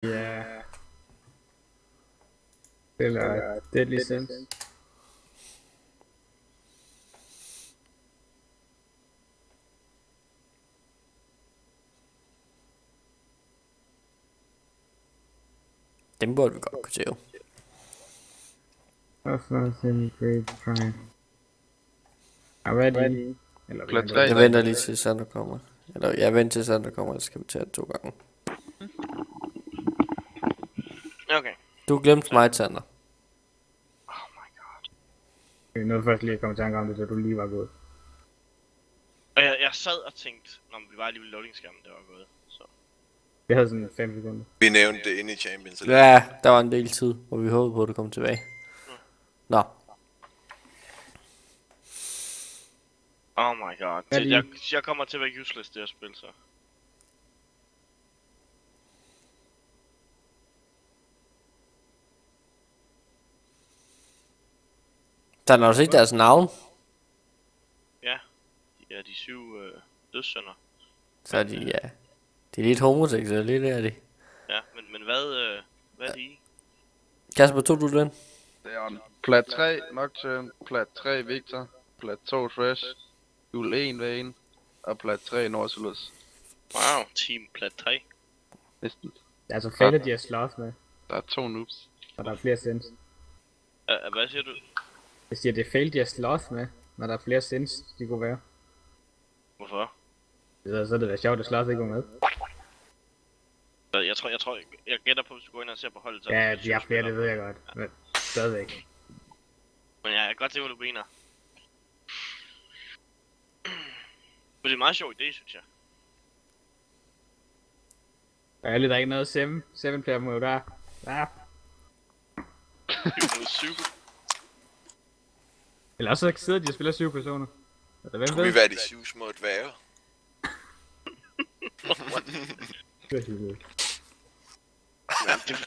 Ja. Eller Deadly Sense. Dem burde vi godt kunne tage. Hvorfor Great Prime? Er ready? Eller Plat vil 3. Jeg venter lige til Sander kommer. Eller jeg venter til Sander kommer, så skal vi tage det 2 gange. Okay. Du glemte mig, Sander. Oh my god. Vi nåede først lige at komme i tanke om det, da du lige var gået. Og jeg sad og tænkte, når vi var lige ved loading-skærmen, det var gået. Så. Vi havde sådan 5 sekunder. Vi nævnte det inde i Champions. Ja, der var en del tid, hvor vi håbede på, at det kom tilbage. Nå. Oh my god. Jeg kommer til at være useless, det her spil, så. Der er også ikke deres navn. Ja. De er de 7 dødssønner. Så er de, ja. De er lidt homoseksuelle, det er de. Ja, men hvad er de i? Kasper, tog du den? Det er plat 3 Nocturne, plat 3 Victor, plat 2 Thresh, Jul 1 Vane og plat 3 Nautilus. Wow, team plat 3. Næsten. Det er altså fedt, de har slås med, Der er 2 noobs. og der er flere sins. Hvad siger du? Jeg siger, det er fail, de har slås med, når der er flere sins, de kunne være. Hvorfor? Så er det da sjovt, at slås ikke var med. Jeg gætter på, hvis du går ind og ser på holdet. Så Ja, de har flere, det ved jeg godt, men stadigvæk. Men jeg kan godt se, hvad du mener. Men det er en meget sjov idé, synes jeg. Der er ikke noget 7 player mode der. Ja. Mod 7. Eller også så sidder de og spiller 7 personer. Eller hvem Kunne ved? vi være de 7 små dværge?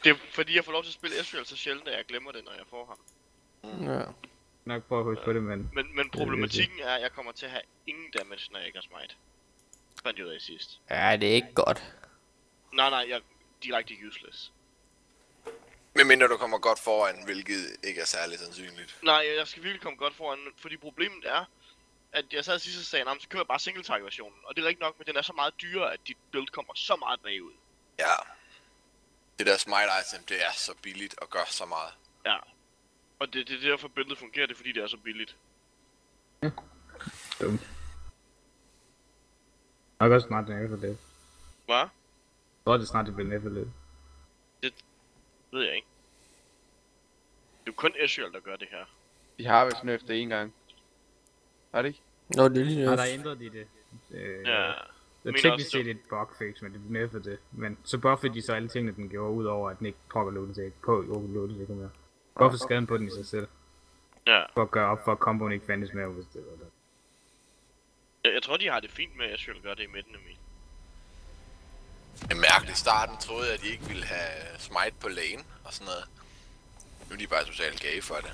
Det er fordi, jeg får lov til at spille Ezreal så sjældent, at jeg glemmer det, når jeg får ham. Ja. Nok prøve at huske på det, men... Men problematikken er, at jeg kommer til at have ingen damage, når jeg ikke har smite. Fandt jeg ud af sidst. Ja, det er ikke godt. Nej, jeg er direkte useless. Men mindre du kommer godt foran, hvilket ikke er særlig sandsynligt. Nej, jeg skal virkelig komme godt foran, fordi problemet er, at jeg sad sidst og sagde, så kører jeg bare single target versionen. Og det er rigtigt nok, men den er så meget dyrere, at dit build kommer så meget bagud. Ja. Det der smite item, det er så billigt og gør så meget. Ja. Og det er derfor buildet fungerer, det er fordi det er så billigt. Dumt. Nok også snart den efter det. Hvad? Jeg tror det snart det bliver efter det. Det ved jeg ikke. Det er jo kun Ezreal, der gør det her. De har vist nerfed det en gang. Har de ikke? Nå, det er lige Nej, noget. der ændrede de det. Ja. Det mener er også, teknisk set et bugfix, men det nerfede det. Men så buffede de så alle tingene, den gjorde, udover at den ikke prokker loadet sig på overloadet ikke mere. Buffede skaden på den i sig selv. Ja. For at gøre op for, at komboen ikke fandtes mere, hvis det var det. Jeg tror, de har det fint med, at Ezreal gør det i midten af min. Det er mærkeligt. I starten troede jeg, at de ikke ville have smite på lane og sådan noget. Nu er de bare totalt gay for det.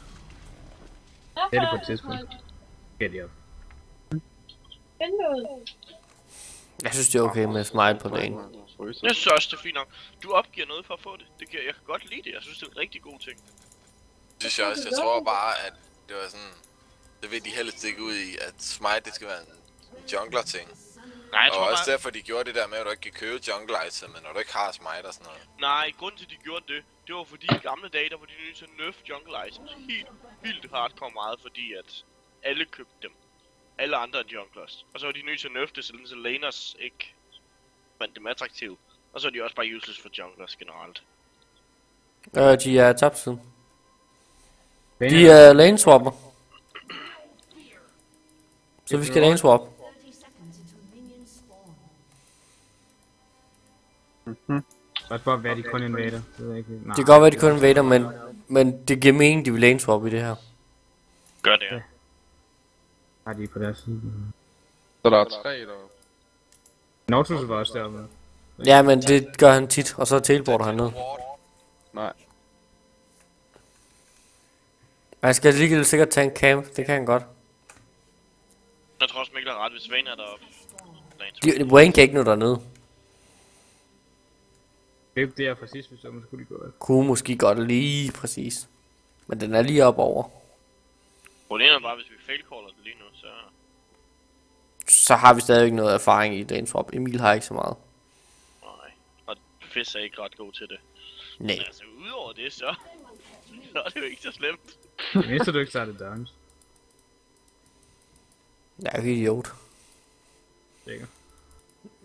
Det er det på et tidspunkt. Get de op. Jeg synes, det er okay med smite på dagen. Jeg synes også, det er fint nok. Du opgiver noget for at få det. Jeg kan godt lide det. Jeg synes, det er en rigtig god ting. Det synes jeg også. Jeg tror bare, at det var sådan... Det vil de helst ikke ud i, at smite det skal være en jungler ting. Nej, jeg Og tror også bare... derfor de gjorde det der med, at du ikke kan købe jungle item, men når du ikke har smite og sådan noget. Nej, grunden til, at de gjorde det var fordi i gamle dage, der var de nødt til at nerf jungle items helt vildt hardcore meget, fordi at alle købte dem. Alle andre end junglers. Og så var de nødt til at nerf det, så laners ikke fandt dem attraktive. Og så er de også bare useless for junglers generelt. De er tabt siden. De er lane swapper. Så vi skal lane swap. Også bare være de kun invader. Det ved jeg ikke. Nej. Det kan godt være, de kun invader, men det giver mening, de vil lane swap i det her. Gør det, ja. Har de på deres side. Så der er 3 deroppe. Nautilus var også deroppe. Ja, men det gør han tit, og så teleporter han ned. Nej. Han skal lige sikkert tage en camp, det kan han godt. Jeg tror også, Mikkel har ret, hvis Vayne er deroppe. Wayne kan ikke nå dernede. Køb det her fra sidst, hvis man skulle gå. Kunne måske godt lige præcis. Men den er lige op over. Problemet er bare, hvis vi failcaller det lige nu, så... Så har vi stadigvæk noget erfaring i Lane Swap. Emil har ikke så meget. Nej, og Fizz er ikke ret god til det. Nej. Men altså, udover det, så er det jo ikke så slemt. Næste du ikke startede Downs. Jeg er jo idiot. Sikker.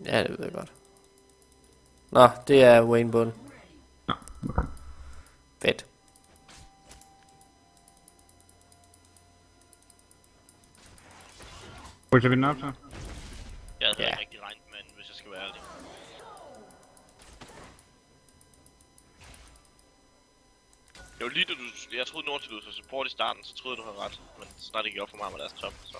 Ja, det ved jeg godt. Nå, det er Wayne Bund. Nå, okay. Fedt. Pusher vi den op så? Jeg havde Ja. ikke rigtig regnet med den, hvis jeg skal være ærlig. Det var lige da jeg troede Nautilus var support i starten, så troede jeg, du havde ret. Men snart det gik op for mig med deres top, så...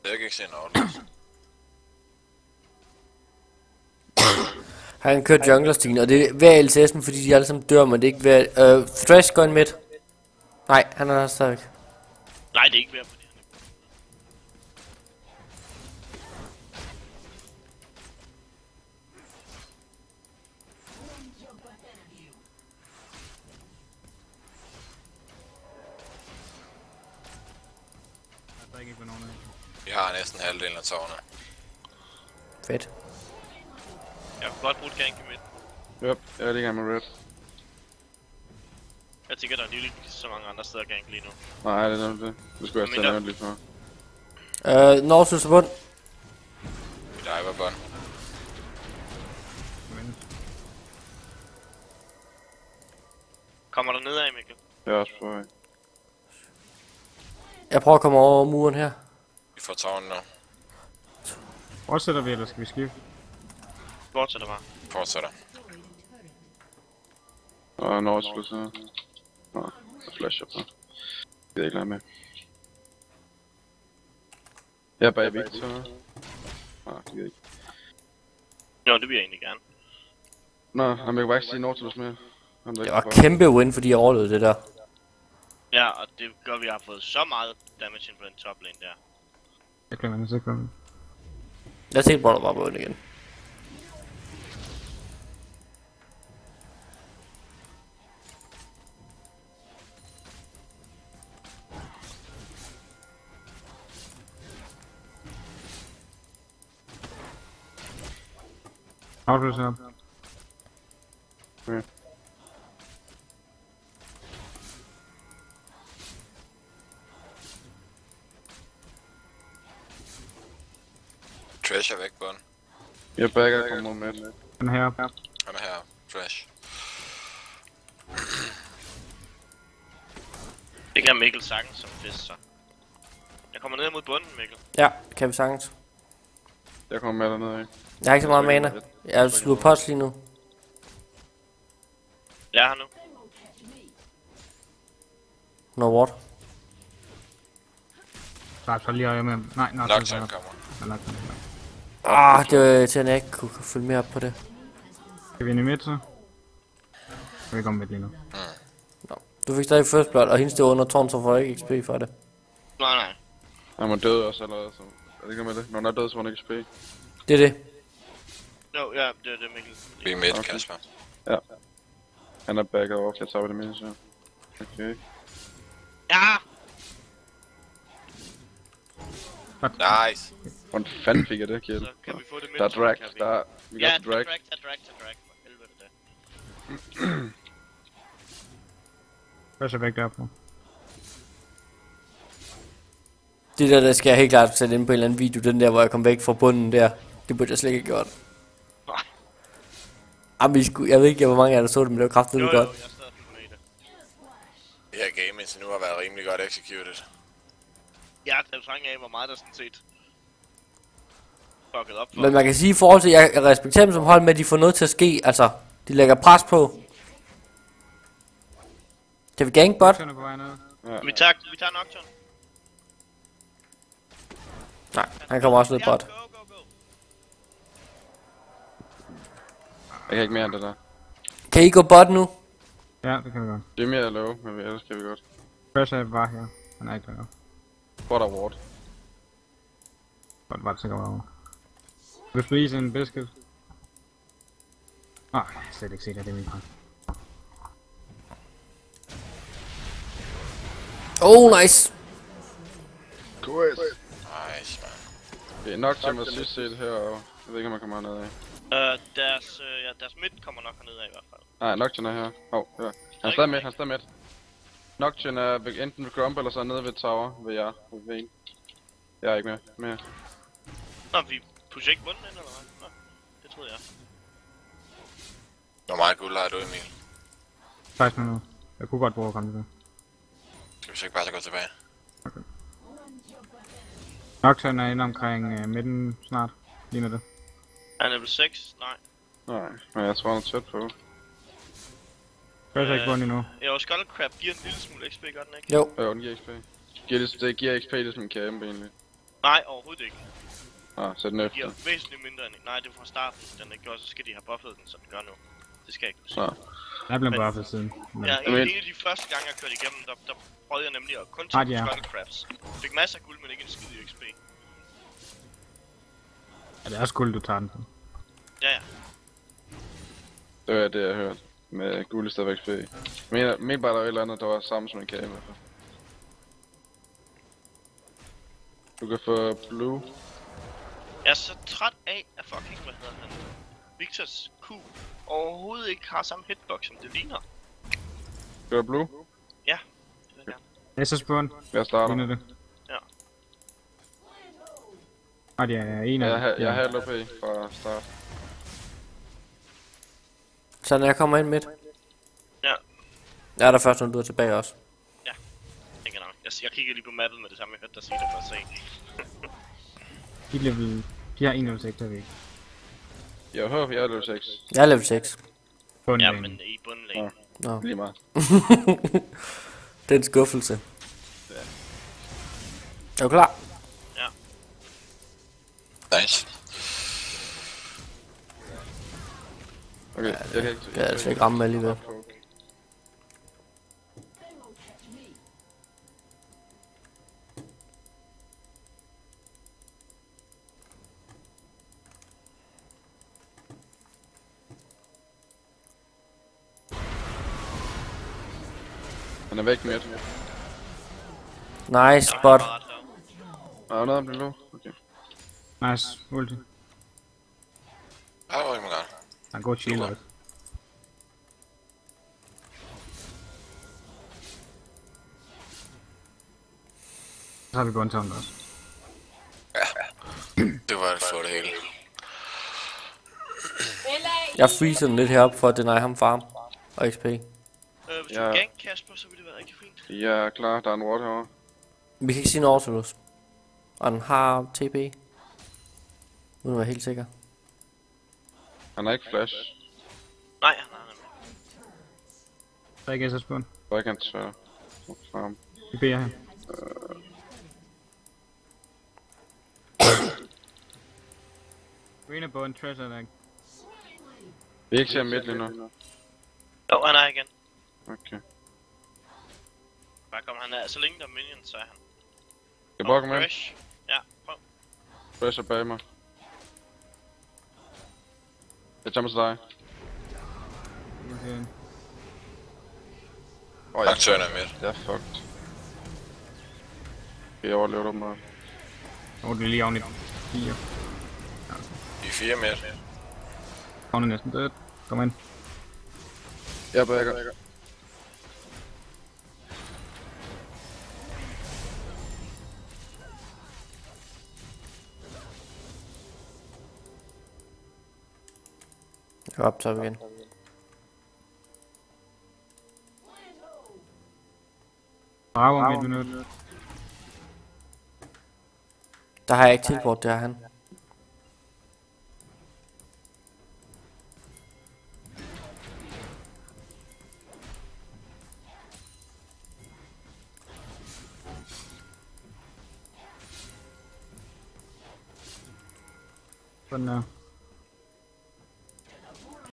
Jeg kan ikke se noget. Han kører jungler-stilen, og det er hver LCS'en, fordi de alle sammen dør, men det er ikke hver... Thresh går ind midt. Nej, han er der stadigvæk. Nej, det er ikke værd, fordi han er... Der er ikke nogen af. Vi har næsten halvdelen af tårne. Fedt. Jeg kunne godt bruge et gank i midten. Yep, jeg er lige i gang med red. Jeg tænker, der er lige så mange andre steder gank lige nu. Nej, det er det. Det skulle jeg Men stille lige for. Norsus er bund. Vi diver bund. Men Kommer der nedad, Mikkel? Jeg er også på vej. Jeg prøver at komme over muren her. Vi får tårne nu. fortsætter vi, eller skal vi skifte? Fortsætter bare. Fortsætter. Og Nautilus her. Nå, der flasher på. Det er ikke lade med. Jeg er bag Victor. Nej, det gider ikke. Jo, det vil jeg egentlig gerne. Nå, jeg kan bare ikke sige Nautilus mere. Det var kæmpe win, fordi jeg overlevede det der. Ja, og det gør, at vi har fået så meget damage ind på den top lane der. Jeg kan man så komme. Jeg tænkte bare, der var bund igen. Nautilus op. Ja. Trash er væk bund. Jeg backer kommer med. Den her op. Han er her. Trash. Det kan Mikkel sagtens som Fizz, så. Jeg kommer ned mod bunden, Mikkel. Ja, kan vi sagtens. Jeg kommer med dernede, ikke? Jeg har ikke så meget mana. Jeg slutter post lige nu. Jeg er her nu. No what? Så lige øje med ham. Nej, Nocturne kommer. Det var til, at jeg ikke kunne følge med op på det. Skal vi ind i midt så? Skal vi komme midt lige nu? Nå. Du fik stadig first blood, og hendes det var under tårn, så får jeg ikke XP for det. Nej. Han var død også allerede, så... Er det ikke med det? Når han er død, så var han ikke XP. Det er det. Jo, ja, det er det, Mikkel. Vi er midt, Okay. Kasper. Ja. Han er backet over, jeg tager det med, så... Okay. Ja! Nice. Hvordan fanden fik jeg det, Kjell? Så kan vi få det Der er drag, kan vi? der er... Vi Ja, got drag. drag. For helvede det. Hvad så væk derfra? Det der skal jeg helt klart sætte ind på en eller anden video, den der, hvor jeg kom væk fra bunden der. Det burde jeg slet ikke have gjort. Nej. Jamen, jeg ved ikke, hvor mange af jer der så det, men det var kraftigt godt. Jeg er stadig med i det. Det her game indtil nu har været rimelig godt executed. Jeg har taget fange af, hvor meget der sådan set fucket op for. Men man kan sige i forhold til, at jeg respekterer dem som hold med, at de får noget til at ske. Altså, de lægger pres på. Kan vi gank bot? Nocturne er på vej ned. Ja. Vi tager Nocturne. Nej, han kommer også ned bot. Go. Jeg kan ikke mere end det der. Kan I gå bot nu? Ja, det kan vi godt. Det er mere low, men ellers kan vi godt. Fresh er bare her. Han er ikke der. Bot og ward. Godt var det sikkert over. Vil du spise en biscuit? Jeg har slet ikke set det, det er min part. Oh, nice. Quest. Nice, man. Det er nok til mig sidst set her, og jeg ved ikke, om man kommer ned af. Deres midt kommer nok hernede af i hvert fald. Nej, Nocturne er her. Ja. Han er stadig midt, Nocturne er enten ved Grumble eller så nede ved Tower, ved jer. Ved en. Jeg er ikke mere. Nå, vi pusher ikke bunden ind, eller hvad? Nå, det troede jeg. Hvor meget guld har du, Emil? 16 minutter. Jeg kunne godt bruge at komme til det. Skal vi så ikke bare så gå tilbage? Nocturne er inde omkring midten snart. Ligner det. Er level 6? Nej. Men jeg tror, han er tæt på. Fresh er ikke bundet endnu. Jo, Skullcrab giver en lille smule XP, gør den ikke? Jo. Jo, den giver XP. Det giver XP ligesom en kæmpe egentlig. Nej, overhovedet ikke. Så den Den efter. giver væsentligt mindre end... Nej, det er fra starten, den ikke gjorde, så skal de have buffet den, som den gør nu. Det skal jeg ikke kunne sige. Så. Jeg er blevet Men- buffet siden. Men Ja, Men- en af de første gange, jeg kørte igennem, der prøvede jeg nemlig at kun Ah, tage ja. Skullcrabs. Fik masser af guld, men ikke en skid i XP. ja, det er også cool, du tager den på. Ja, ja. Det var det, jeg hørte. Med guld i stedet for XP. Men bare der var et eller andet, der var samme som en kæmpe. i hvert fald. Du kan få blue. Jeg er så træt af, at fucking, hvad hedder han? Victors Q overhovedet ikke har samme hitbox, som det ligner. Skal du have blue? Ja, det vil jeg gerne. SS spawn. Jeg starter. Ligner det. Ja. Og det er en af Jeg har LOP fra start. Så når jeg kommer ind midt. Ja. Jeg er der først, når du er tilbage også. Ikke nok. Jeg kigger lige på mappet med det samme, jeg hørte dig sige det for at se. De level... De har 1 6, der vi ikke. Jeg håber, jeg er level 6. Jeg er level 6. På en Ja, lane. men i bundlægen. Nå. Lige meget. Det er en skuffelse. Er du klar? Nice. Okay, jeg kan ikke... Det er altså ikke ramme alligevel. Han er væk midt. Nice spot. Er der noget om det nu? Okay. Nice, ulti. Åh, oh my god. Der er en god shield også. Så har vi Guntown også. Det var det for det hele. Jeg freezer den lidt heroppe for at deny ham farm og XP. Hvis du Ja. gank Kasper, så vil det være rigtig fint. Jeg er klar, der er en ward herovre. Vi kan ikke sige en Nautilus. Og den har TP. Uden at være helt sikker. Han har ikke flash. Nej, han har nemlig. Der er ikke SS spawn. Så jeg kan tørre. Farm. Vi beder her. Green på en treasure der. Vi er ikke ser midt lige nu. Jo, han er igen. Okay. Bare kom, han er. Så længe der er minions, så er han. Skal jeg bare komme med? Fresh. Ja, prøv. Fresh er bag mig. Jeg jumper til dig. Okay. Aktøren er midt. Jeg er fucked. Okay, jeg overlever dem meget. Det er lige oven i 4. Vi er 4 midt. Hun er næsten død. Kom ind. Jeg backer. Jeg optager igen. Bravo midt minut. Der har jeg ikke teleport, det har han. Sådan der.